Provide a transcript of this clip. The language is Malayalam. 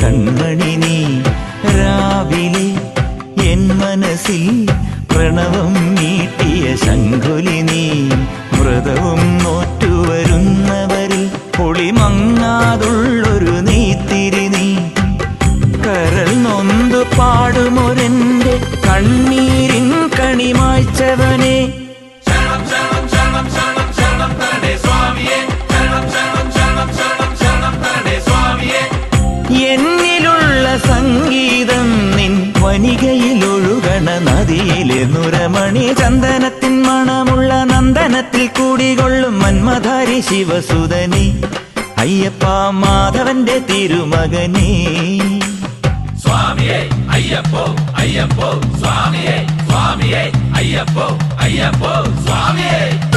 കൺമണി നീ. രാവിലെ എൻ മനസ്സിൽ പ്രണവം നീട്ടിയ ശങ്കുലി നീ. വ്രതവും നോറ്റുവരുന്നവരിൽ പൊളിമങ്ങാതുള്ളൊരു നീത്തിരി നീ. കരൾ നൊന്തു പാടുമൊരെന്റെ കണ്ണീരിൻ കണിമായ്ച്ചവനെ. എന്നിലുള്ള സംഗീതം നിൻ വനികയിലൊഴുകണ നദിയിലെ നുരമണി. ചന്ദനത്തിൻ മണമുള്ള നന്ദനത്തിൽ കൂടികൊള്ളും മന്മധാരി ശിവസുതനെ. അയ്യപ്പ മാധവന്റെ തിരുമകനേ. സ്വാമിയേ അയ്യപ്പോ അയ്യപ്പോ സ്വാമിയേ സ്വാമിയേ അയ്യപ്പോ അയ്യപ്പോ സ്വാമിയേ.